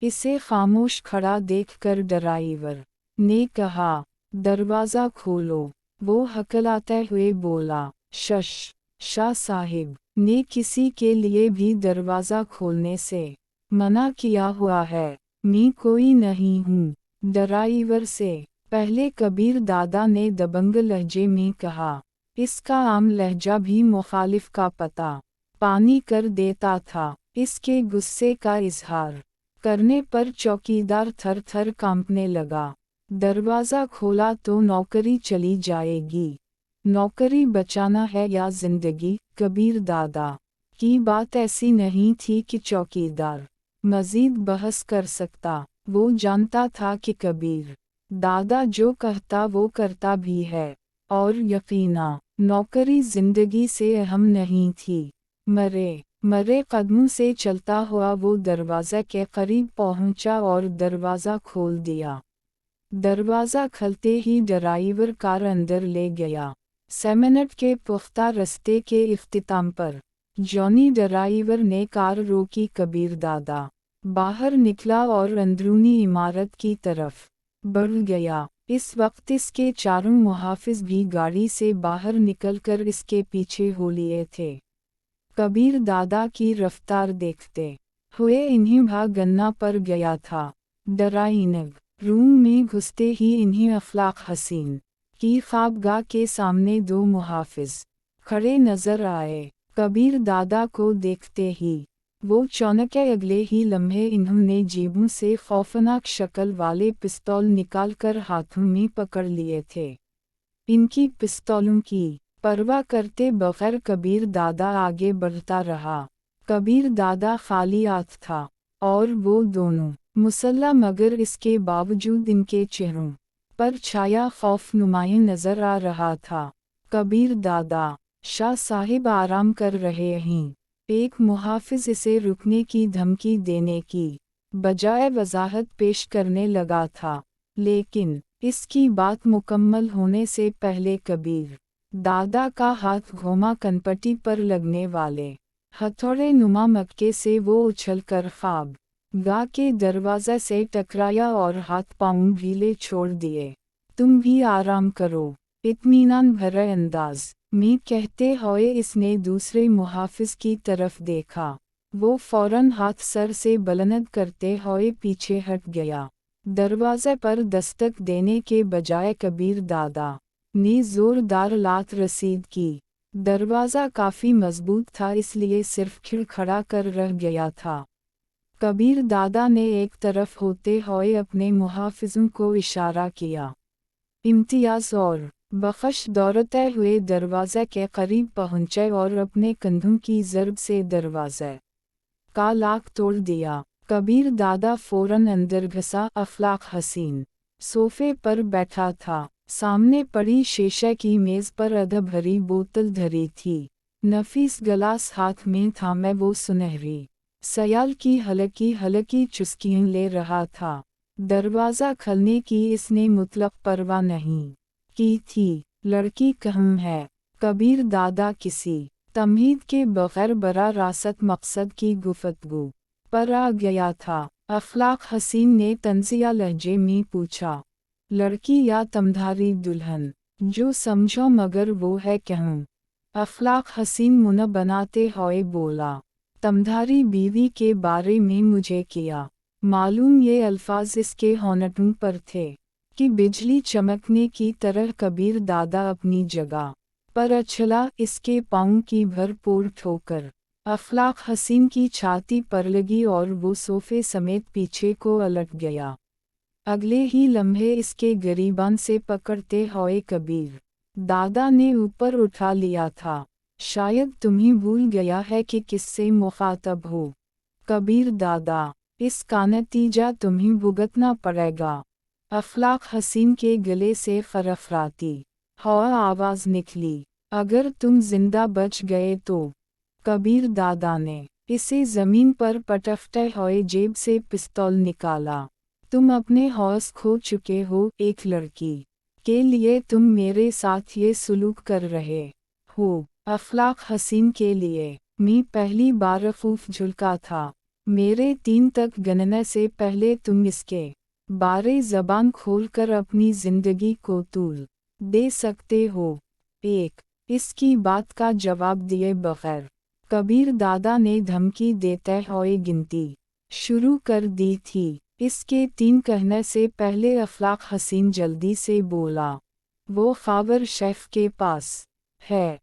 इसे खामोश खड़ा देखकर ड्राइवर ने कहा, दरवाज़ा खोलो। वो हकलाते हुए बोला, शश। शाह साहिब ने किसी के लिए भी दरवाज़ा खोलने से मना किया हुआ है। मैं कोई नहीं हूँ। ड्राइवर से पहले कबीर दादा ने दबंग लहजे में कहा। इसका आम लहजा भी मुखालिफ का पता पानी कर देता था। इसके गुस्से का इजहार करने पर चौकीदार थर थर कांपने लगा। दरवाज़ा खोला तो नौकरी चली जाएगी। नौकरी बचाना है या जिंदगी? कबीर दादा की बात ऐसी नहीं थी कि चौकीदार मजीद बहस कर सकता। वो जानता था कि कबीर दादा जो कहता वो करता भी है, और यकीना नौकरी जिंदगी से अहम नहीं थी। मरे कदमों से चलता हुआ वो दरवाज़े के करीब पहुंचा और दरवाज़ा खोल दिया। दरवाज़ा खुलते ही ड्राइवर कार अंदर ले गया। 6 मिनट के पुख्ता रास्ते के इख्तिताम पर जॉनी ड्राइवर ने कार रोकी। कबीर दादा बाहर निकला और अंदरूनी इमारत की तरफ बढ़ गया। इस वक्त इसके चारों मुहाफिज भी गाड़ी से बाहर निकलकर इसके पीछे हो लिए थे। कबीर दादा की रफ्तार देखते हुए इन्हें भागना पड़ गया था। ड्राइंग रूम में घुसते ही इन्हें अखलाक हसीन की ख्वाबगाह के सामने 2 मुहाफिज खड़े नजर आए। कबीर दादा को देखते ही वो चौंके। अगले ही लम्हे इन्होंने जेबों से खौफनाक शक्ल वाले पिस्तौल निकालकर हाथों में पकड़ लिए थे। इनकी पिस्तौलों की परवाह करते बगैर कबीर दादा आगे बढ़ता रहा। कबीर दादा खाली हाथ था और वो दोनों मुसल्ला, मगर इसके बावजूद इनके चेहरों पर छाया खौफ नुमायां नजर आ रहा था। कबीर दादा, शाह साहिब आराम कर रहे हैं। एक मुहाफिज इसे रुकने की धमकी देने की बजाय वजाहत पेश करने लगा था, लेकिन इसकी बात मुकम्मल होने से पहले कबीर दादा का हाथ घोमा कनपट्टी पर लगने वाले हथौड़े नुमा मक्के से वो उछलकर ख्वाब गाह के दरवाजे से टकराया और हाथ पांव ढीले छोड़ दिए। तुम भी आराम करो, इत्मीनान भरे अंदाज में कहते हुए इसने दूसरे मुहाफिज की तरफ देखा। वो फौरन हाथ सर से बुलंद करते हुए पीछे हट गया। दरवाजे पर दस्तक देने के बजाय कबीर दादा ने जोरदार लात रसीद की। दरवाज़ा काफ़ी मजबूत था, इसलिए सिर्फ खिड़खड़ा कर रह गया था। कबीर दादा ने एक तरफ होते हुए अपने मुहाफिजों को इशारा किया। इम्तियाज़ और बख्श दौड़ते हुए दरवाज़े के करीब पहुंचे और अपने कंधों की ज़रब से दरवाज़े का लॉक तोड़ दिया। कबीर दादा फ़ौरन अंदर घुसा। अखलाक हसीन सोफे पर बैठा था। सामने पड़ी शीशे की मेज़ पर आधा भरी बोतल धरी थी। नफीस गिलास हाथ में थामे वो सुनहरी सयाल की हल्की चुस्कियां ले रहा था। दरवाज़ा खोलने की इसने मुतलक परवाह नहीं की थी। लड़की कहाँ है? कबीर दादा किसी तमहीद के बगैर बरा रासत मकसद की गुफ्तगू पर आ गया था। अखलाक हसीन ने तंजिया लहजे में पूछा। लड़की या तमधारी दुल्हन? जो समझो, मगर वो है कहाँ? अखलाक हसीन मुना बनाते हुए बोला। तमधारी बीवी के बारे में मुझे किया मालूम? ये अल्फाज इसके होंठों पर थे कि बिजली चमकने की तरह कबीर दादा अपनी जगह पर उछला। इसके पाँव की भरपूर ठोकर अखलाक हसीन की छाती पर लगी और वो सोफे समेत पीछे को उलट गया। अगले ही लम्हे इसके गिरीबान से पकड़ते हुए कबीर दादा ने ऊपर उठा लिया था। शायद तुम्हें भूल गया है कि किससे मुखातब हो। कबीर दादा, इसका नतीजा तुम्हें भुगतना पड़ेगा। अखलाक हसीन के गले से खरखराती हवा आवाज़ निकली। अगर तुम जिंदा बच गए तो? कबीर दादा ने इसे ज़मीन पर पटकते हुए जेब से पिस्तौल निकाला। तुम अपने होश खो चुके हो। एक लड़की के लिए तुम मेरे साथ ये सलूक कर रहे हो। अखलाक हसीन के लिए मैं पहली बार खौफ झुलका था। میرے 3 تک گننے سے پہلے تم اس کے بارے زبان کھول کر اپنی زندگی کو طول دے سکتے ہو۔ 1 اس کی بات کا جواب دیے بغیر کبیر دادا نے دھمکی دیتے ہوئے گنتی شروع کر دی تھی۔ اس کے 3 کہنے سے پہلے افلاق حسین جلدی سے بولا، وہ خاور شیف کے پاس ہے۔